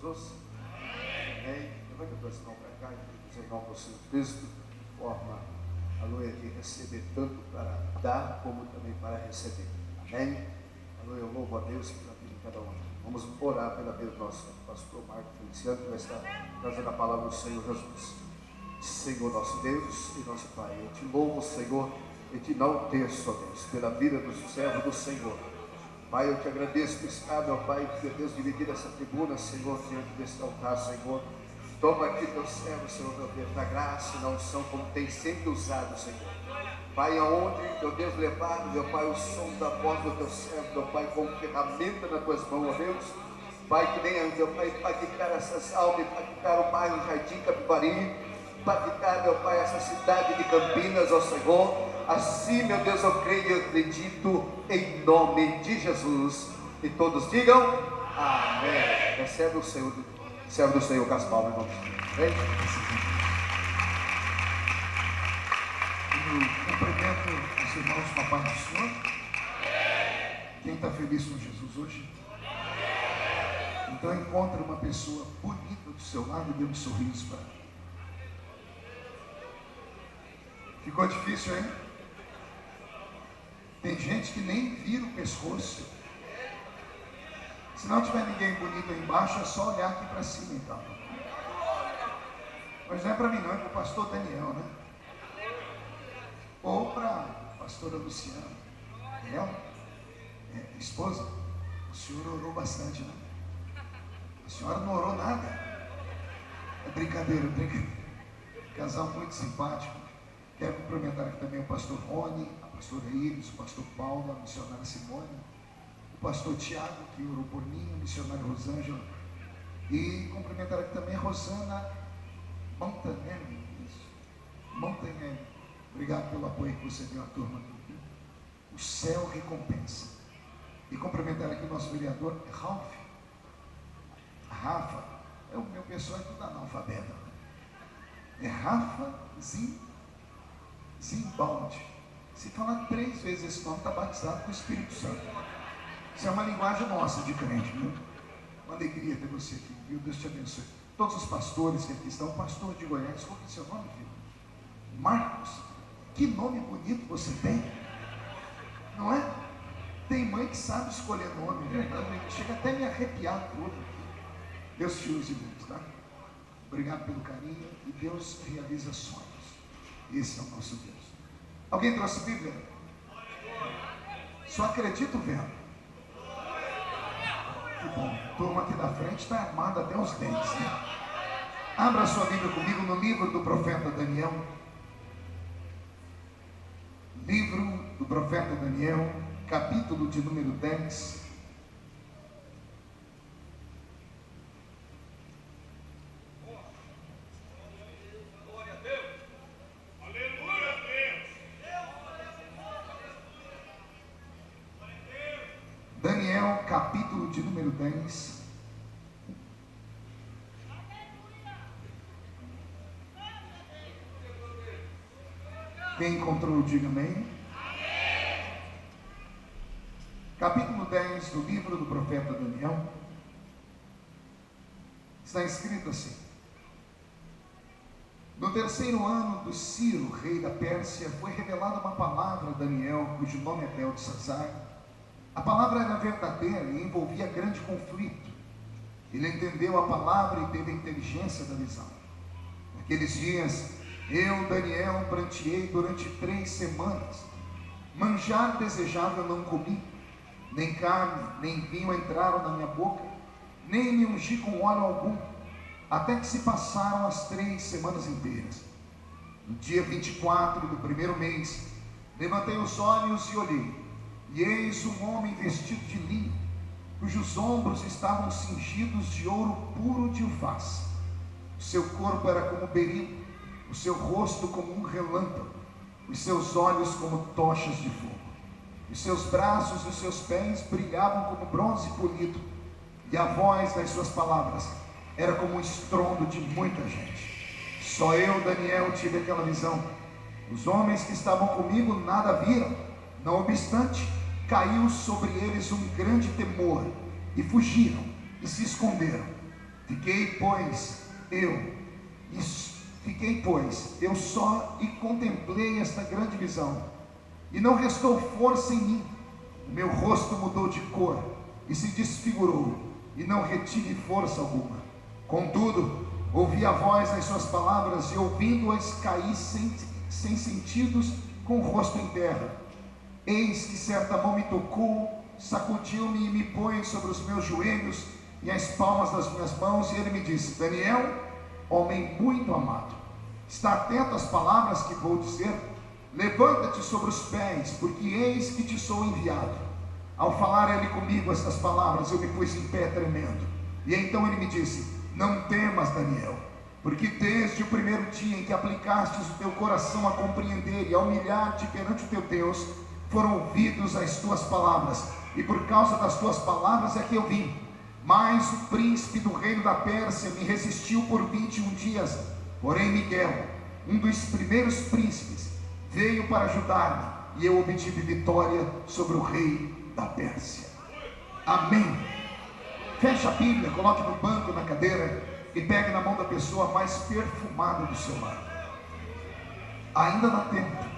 Jesus? Amém. Levanta a tua mão para cá e diz em nome do Senhor Cristo, forma aleluia, de receber tanto para dar como também para receber. Amém. Aleluia, eu louvo a Deus pela vida de cada um. Vamos orar pela vida do nosso pastor Marco Feliciano, que vai estar trazendo a palavra do Senhor Jesus. Senhor nosso Deus e nosso Pai, eu te louvo, Senhor, e te enalteço, ó Deus, pela vida dos servos do Senhor. Pai, eu te agradeço por estar, meu Pai, por Deus, dividir essa tribuna, Senhor, diante desse altar, Senhor. Toma aqui teu servo, Senhor, meu Deus, na graça e na unção, como tem sempre usado, Senhor. Pai, aonde, meu Deus, levar, meu Pai, o som da voz do teu servo, meu Pai, como ferramenta nas tuas mãos, ó Deus. Pai, que venha, meu Pai, impactar essas almas, impactar o bairro Jardim Capivari, impactar, meu Pai, essa cidade de Campinas, ó Senhor. Assim, meu Deus, eu creio e acredito em nome de Jesus. E todos digam amém. Recebe o Senhor, servo do Senhor Gaspar, meu nome. Amém. Eu cumprimento os irmãos com a paz do Senhor. Quem está feliz com Jesus hoje? Então encontre uma pessoa bonita do seu lado e dê um sorriso para ela. Ficou difícil, hein? Tem gente que nem vira o pescoço. Se não tiver ninguém bonito aí embaixo, é só olhar aqui para cima então. Mas não é para mim não, é para o pastor Daniel, né? Ou para a pastora Luciana. Ela, esposa, o senhor orou bastante, né? A senhora não orou nada. É brincadeira, brincadeira. Casal muito simpático. Quero cumprimentar aqui também o pastor Rony, a pastora Iris, o pastor Paulo, a missionária Simone, o pastor Tiago, que orou por mim, a missionária Rosângela, e cumprimentar aqui também a Rosana Montanelli. Montanelli, obrigado pelo apoio que você deu à turma. O céu recompensa. E cumprimentar aqui o nosso vereador Ralph. Rafa, o meu pessoal é tudo analfabeta. É Rafa Zimbaldi. Se falar 3 vezes esse nome, está batizado com o Espírito Santo. Isso é uma linguagem nossa de crente, viu? Uma alegria ter você aqui, viu? Deus te abençoe. Todos os pastores que aqui estão, pastor de Goiás, qual é o seu nome, filho? Marcos. Que nome bonito você tem, não é? Tem mãe que sabe escolher nome, né? Chega até a me arrepiar tudo. Deus te use muito, tá? Obrigado pelo carinho e Deus realiza sonhos. Esse é o nosso Deus. Alguém trouxe Bíblia? Só acredito vendo. Que bom. A turma aqui da frente está armada até os dentes, né? Abra sua Bíblia comigo no livro do profeta Daniel. Livro do profeta Daniel, capítulo de número 10. Daniel, capítulo de número 10. Quem encontrou, diga amém. Capítulo 10 do livro do profeta Daniel. Está escrito assim: no 3º ano do Ciro, rei da Pérsia, foi revelada uma palavra a Daniel, cujo nome é Beltesazar. A palavra era verdadeira e envolvia grande conflito. Ele entendeu a palavra e teve a inteligência da visão. Naqueles dias, eu, Daniel, pranteei durante 3 semanas. Manjar desejável não comi, nem carne, nem vinho entraram na minha boca, nem me ungi com óleo algum, até que se passaram as 3 semanas inteiras. No dia 24 do 1º mês, levantei os olhos e olhei, e eis um homem vestido de linho, cujos ombros estavam cingidos de ouro puro de ufaz. O seu corpo era como berilo, o seu rosto como um relâmpago, os seus olhos como tochas de fogo. Os seus braços e os seus pés brilhavam como bronze polido, e a voz das suas palavras era como um estrondo de muita gente. Só eu, Daniel, tive aquela visão. Os homens que estavam comigo nada viram. Não obstante, caiu sobre eles um grande temor, e fugiram, e se esconderam. Fiquei, pois, eu só e contemplei esta grande visão, e não restou força em mim. O meu rosto mudou de cor e se desfigurou, e não retive força alguma. Contudo, ouvi a voz das suas palavras, e ouvindo-as caí sem sentidos, com o rosto em terra. Eis que certa mão me tocou, sacudiu-me e me pôs sobre os meus joelhos e as palmas das minhas mãos, e ele me disse: Daniel, homem muito amado, está atento às palavras que vou dizer? Levanta-te sobre os pés, porque eis que te sou enviado. Ao falar ele comigo estas palavras, eu me pus em pé tremendo. E então ele me disse: não temas, Daniel, porque desde o primeiro dia em que aplicastes o teu coração a compreender e a humilhar-te perante o teu Deus, foram ouvidos as tuas palavras, e por causa das tuas palavras é que eu vim. Mas o príncipe do reino da Pérsia me resistiu por 21 dias. Porém Miguel, um dos primeiros príncipes, veio para ajudar-me, e eu obtive vitória sobre o rei da Pérsia. Amém. Feche a Bíblia, coloque no banco, na cadeira, e pegue na mão da pessoa mais perfumada do seu lado. Ainda dá tempo.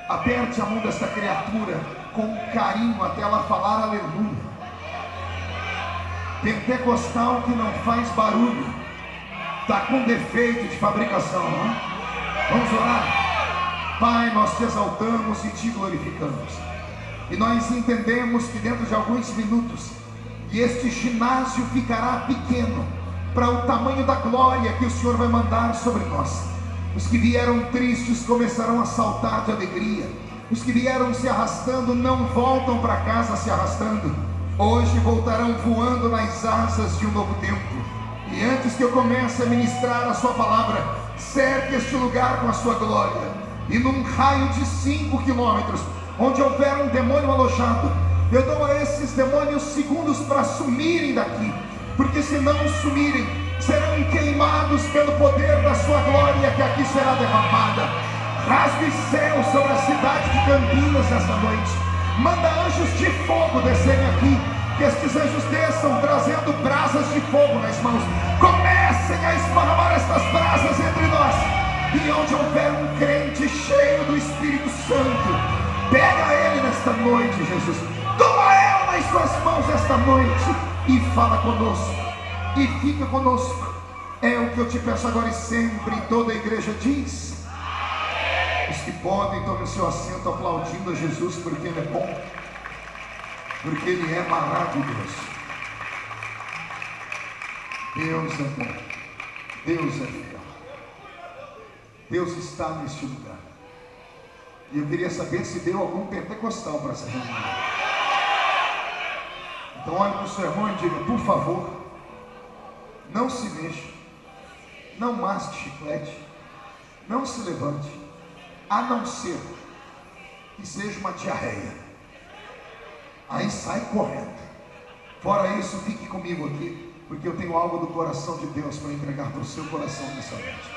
Aperte a mão desta criatura com carinho até ela falar aleluia. Pentecostal que não faz barulho está com defeito de fabricação, não é? Vamos orar. Pai, nós te exaltamos e te glorificamos, e nós entendemos que dentro de alguns minutos e este ginásio ficará pequeno para o tamanho da glória que o Senhor vai mandar sobre nós. Os que vieram tristes começarão a saltar de alegria. Os que vieram se arrastando não voltam para casa se arrastando. Hoje voltarão voando nas asas de um novo tempo. E antes que eu comece a ministrar a sua palavra, cerque este lugar com a sua glória. E num raio de 5 quilômetros, onde houver um demônio alojado, eu dou a esses demônios segundos para sumirem daqui, porque se não sumirem, serão queimados pelo poder da sua glória que aqui será derramada. Rasgue os céus sobre a cidade de Campinas nesta noite. Manda anjos de fogo descerem aqui, que estes anjos desçam trazendo brasas de fogo nas mãos. Comecem a esparramar estas brasas entre nós, e onde houver um crente cheio do Espírito Santo, pega ele nesta noite, Jesus. Toma ela nas suas mãos esta noite e fala conosco, e fica conosco. É o que eu te peço agora e sempre. Toda a igreja diz: os que podem, tomem o seu assento aplaudindo a Jesus, porque Ele é bom, porque Ele é maravilhoso. Deus é bom, Deus é fiel, Deus está neste lugar. E eu queria saber se deu algum pentecostal para essa reunião. Então olhe para o seu irmão e diga: por favor, não se mexa, não masque chiclete, não se levante, a não ser que seja uma diarreia. Aí sai correndo. Fora isso, fique comigo aqui, porque eu tenho algo do coração de Deus para entregar para o seu coração nessa noite.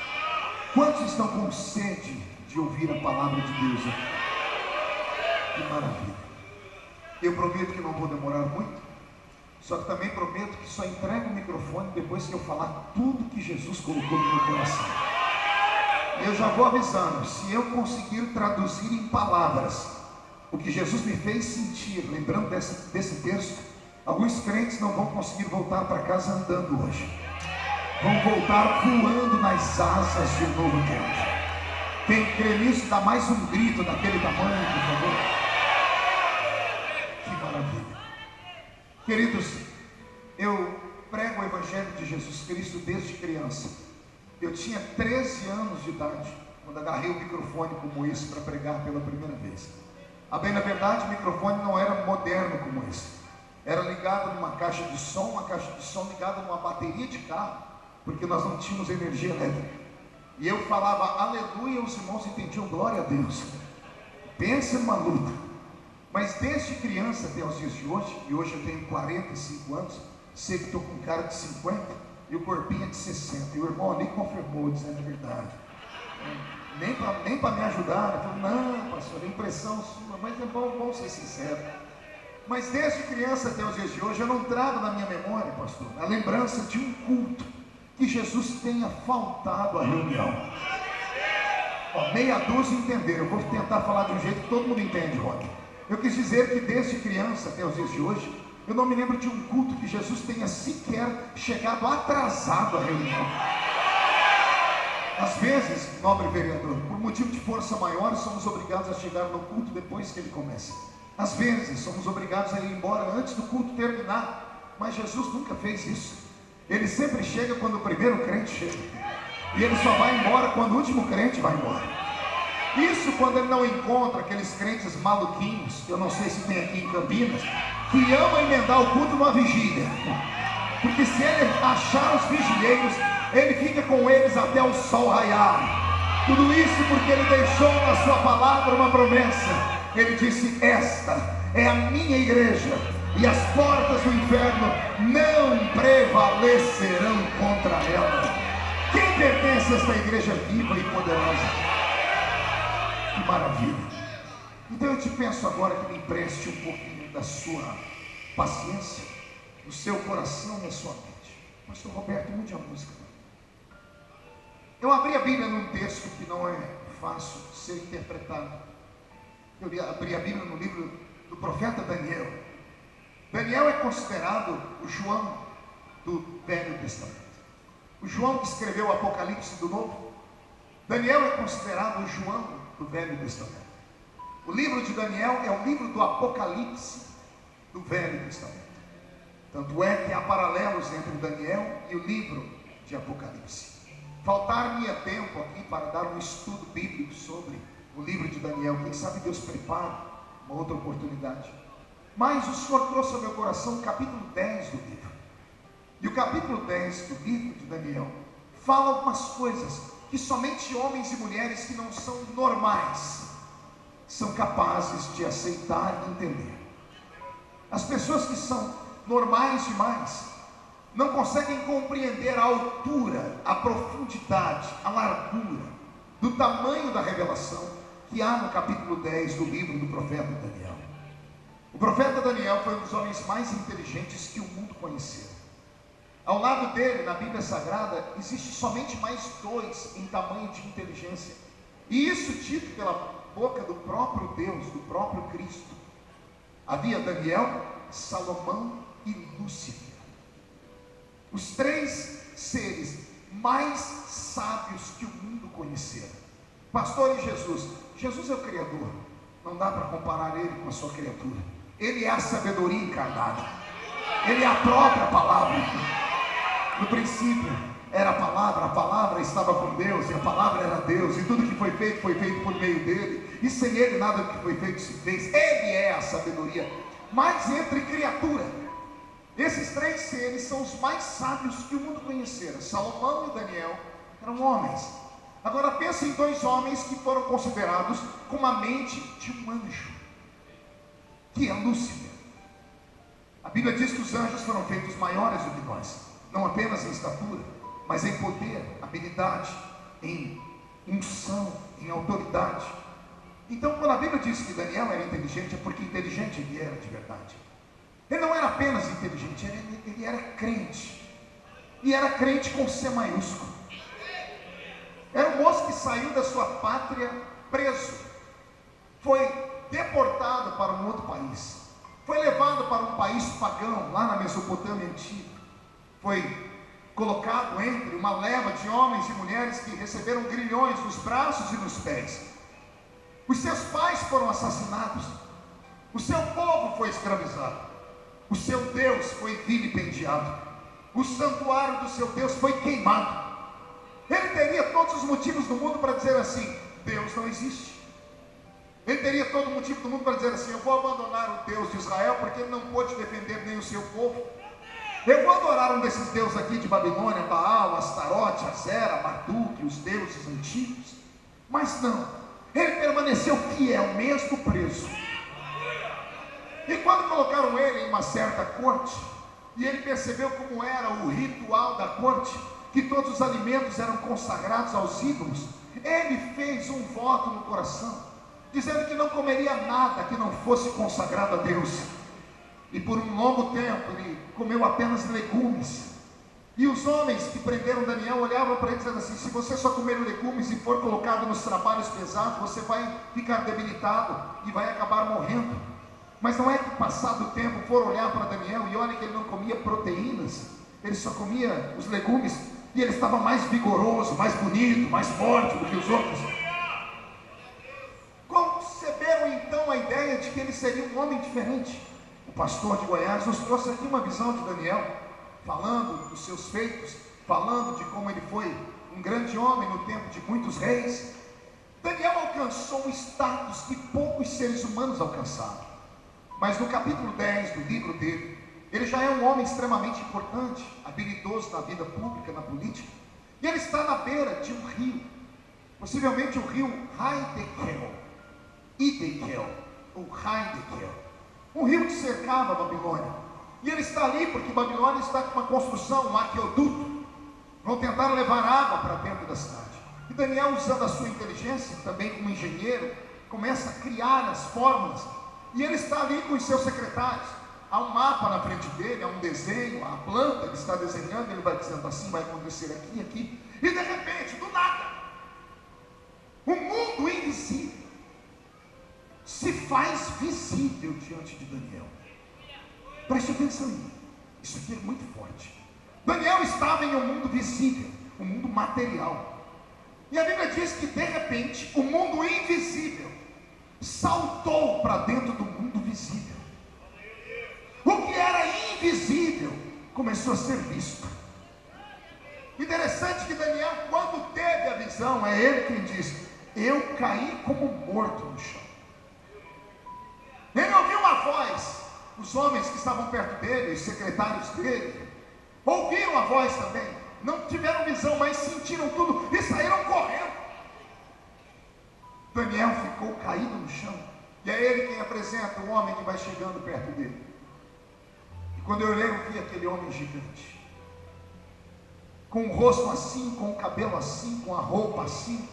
Quantos estão com sede de ouvir a palavra de Deus aqui? Que maravilha. Eu prometo que não vou demorar muito, só que também prometo que só entrego o microfone depois que eu falar tudo que Jesus colocou no meu coração. Eu já vou avisando: se eu conseguir traduzir em palavras o que Jesus me fez sentir, lembrando desse texto, alguns crentes não vão conseguir voltar para casa andando hoje, vão voltar voando nas asas de um novo tempo. Quem crê nisso, dá mais um grito daquele tamanho, por favor. Que maravilha. Queridos, eu prego o Evangelho de Jesus Cristo desde criança. Eu tinha 13 anos de idade quando agarrei o microfone como esse para pregar pela primeira vez. A bem na verdade, o microfone não era moderno como esse. Era ligado numa caixa de som, uma caixa de som ligada numa bateria de carro, porque nós não tínhamos energia elétrica. E eu falava aleluia, os irmãos entendiam glória a Deus. Pensa numa luta. Mas desde criança até os dias de hoje, e hoje eu tenho 45 anos, sei que estou com cara de 50 e o corpinho é de 60. E o irmão ali confirmou, dizendo a verdade. Nem para me ajudar. Eu falei: não, pastor, é impressão sua, mas é bom ser sincero. Mas desde criança até os dias de hoje, eu não trago na minha memória, pastor, a lembrança de um culto que Jesus tenha faltado à reunião. Ó, meia dúzia entenderam. Eu vou tentar falar de um jeito que todo mundo entende, Rod. Eu quis dizer que desde criança até os dias de hoje, eu não me lembro de um culto que Jesus tenha sequer chegado atrasado à reunião. Às vezes, nobre vereador, por motivo de força maior, somos obrigados a chegar no culto depois que ele começa. Às vezes, somos obrigados a ir embora antes do culto terminar. Mas Jesus nunca fez isso. Ele sempre chega quando o primeiro crente chega. E ele só vai embora quando o último crente vai embora. Isso quando ele não encontra aqueles crentes maluquinhos, que eu não sei se tem aqui em Campinas, que amam emendar o culto numa vigília. Porque se ele achar os vigilheiros, ele fica com eles até o sol raiar. Tudo isso porque ele deixou na sua palavra uma promessa. Ele disse: esta é a minha igreja, e as portas do inferno não prevalecerão contra ela. Quem pertence a esta igreja viva e poderosa? Que maravilha! Então eu te peço agora que me empreste um pouquinho da sua paciência, do seu coração e da sua mente. Pastor Roberto, mude a música. Eu abri a Bíblia num texto que não é fácil de ser interpretado. Eu abri a Bíblia no livro do profeta Daniel. Daniel é considerado o João do Velho Testamento. O João que escreveu o Apocalipse do Novo. Daniel é considerado o João do Velho Testamento. O livro de Daniel é o livro do Apocalipse do Velho Testamento. Tanto é que há paralelos entre o Daniel e o livro de Apocalipse. Faltar-me tempo aqui para dar um estudo bíblico sobre o livro de Daniel. Quem sabe Deus prepara uma outra oportunidade. Mas o Senhor trouxe ao meu coração o capítulo 10 do livro. E o capítulo 10 do livro de Daniel fala algumas coisas que somente homens e mulheres que não são normais são capazes de aceitar e entender. As pessoas que são normais demais não conseguem compreender a altura, a profundidade, a largura do tamanho da revelação que há no capítulo 10 do livro do profeta Daniel. O profeta Daniel foi um dos homens mais inteligentes que o mundo conheceu. Ao lado dele, na Bíblia Sagrada, existe somente mais dois em tamanho de inteligência. E isso dito pela boca do próprio Deus, do próprio Cristo. Havia Daniel, Salomão e Lúcifer. Os três seres mais sábios que o mundo conheceu. Pastor e Jesus. Jesus é o Criador. Não dá para comparar ele com a sua criatura. Ele é a sabedoria encarnada. Ele é a própria palavra. No princípio era a palavra estava com Deus, e a palavra era Deus, e tudo que foi feito por meio dele, e sem ele nada que foi feito se fez. Ele é a sabedoria. Mas entre criatura, esses três seres são os mais sábios que o mundo conhecera. Salomão e Daniel eram homens. Agora pense em dois homens que foram considerados com a mente de um anjo, que é Lúcifer. A Bíblia diz que os anjos foram feitos maiores do que nós, não apenas em estatura, mas em poder, habilidade, em unção, em autoridade. Então, quando a Bíblia diz que Daniel era inteligente, é porque inteligente ele era de verdade. Ele não era apenas inteligente, ele era crente. E era crente com C maiúsculo. Era um moço que saiu da sua pátria preso. Foi deportado para um outro país. Foi levado para um país pagão, lá na Mesopotâmia antiga. Foi colocado entre uma leva de homens e mulheres que receberam grilhões nos braços e nos pés. Os seus pais foram assassinados. O seu povo foi escravizado. O seu Deus foi vilipendiado. O santuário do seu Deus foi queimado. Ele teria todos os motivos do mundo para dizer assim: Deus não existe. Ele teria todo o motivo do mundo para dizer assim: eu vou abandonar o Deus de Israel porque ele não pôde defender nem o seu povo. Eu vou adorar um desses deuses aqui de Babilônia, Baal, Astarote, Azera, Marduk, os deuses antigos. Mas não, ele permaneceu fiel, mesmo preso. E quando colocaram ele em uma certa corte, e ele percebeu como era o ritual da corte, que todos os alimentos eram consagrados aos ídolos, ele fez um voto no coração, dizendo que não comeria nada que não fosse consagrado a Deus. E por um longo tempo ele comeu apenas legumes. E os homens que prenderam Daniel olhavam para ele dizendo assim: se você só comer legumes e for colocado nos trabalhos pesados, você vai ficar debilitado e vai acabar morrendo. Mas não é que passado o tempo foram olhar para Daniel e olha que ele não comia proteínas, ele só comia os legumes e ele estava mais vigoroso, mais bonito, mais forte do que os outros. Conceberam então a ideia de que ele seria um homem diferente. O pastor de Goiás nos trouxe aqui uma visão de Daniel, falando dos seus feitos, falando de como ele foi um grande homem no tempo de muitos reis. Daniel alcançou um status que poucos seres humanos alcançaram. Mas no capítulo 10 do livro dele, ele já é um homem extremamente importante, habilidoso na vida pública, na política. E ele está na beira de um rio, possivelmente o rio Hidekel, ou Hidekel, um rio que cercava a Babilônia. E ele está ali porque Babilônia está com uma construção, um aqueduto. Vão tentar levar água para dentro da cidade. E Daniel, usando a sua inteligência, também como engenheiro, começa a criar as fórmulas. E ele está ali com os seus secretários. Há um mapa na frente dele, há um desenho, há a planta, ele está desenhando, ele vai dizendo assim, vai acontecer aqui, aqui. E de repente, do nada, o mundo invisível se faz visível diante de Daniel. Preste atenção em mim, isso aqui é muito forte. Daniel estava em um mundo visível, um mundo material. E a Bíblia diz que de repente, o mundo invisível saltou para dentro do mundo visível. O que era invisível começou a ser visto. Interessante que Daniel, quando teve a visão, é ele quem diz: eu caí como morto no chão. Ele ouviu uma voz. Os homens que estavam perto dele, os secretários dele, ouviram a voz também. Não tiveram visão, mas sentiram tudo e saíram correndo. Daniel ficou caído no chão. E é ele quem apresenta o homem que vai chegando perto dele. E quando eu olhei, eu vi aquele homem gigante, com o rosto assim, com o cabelo assim, com a roupa assim.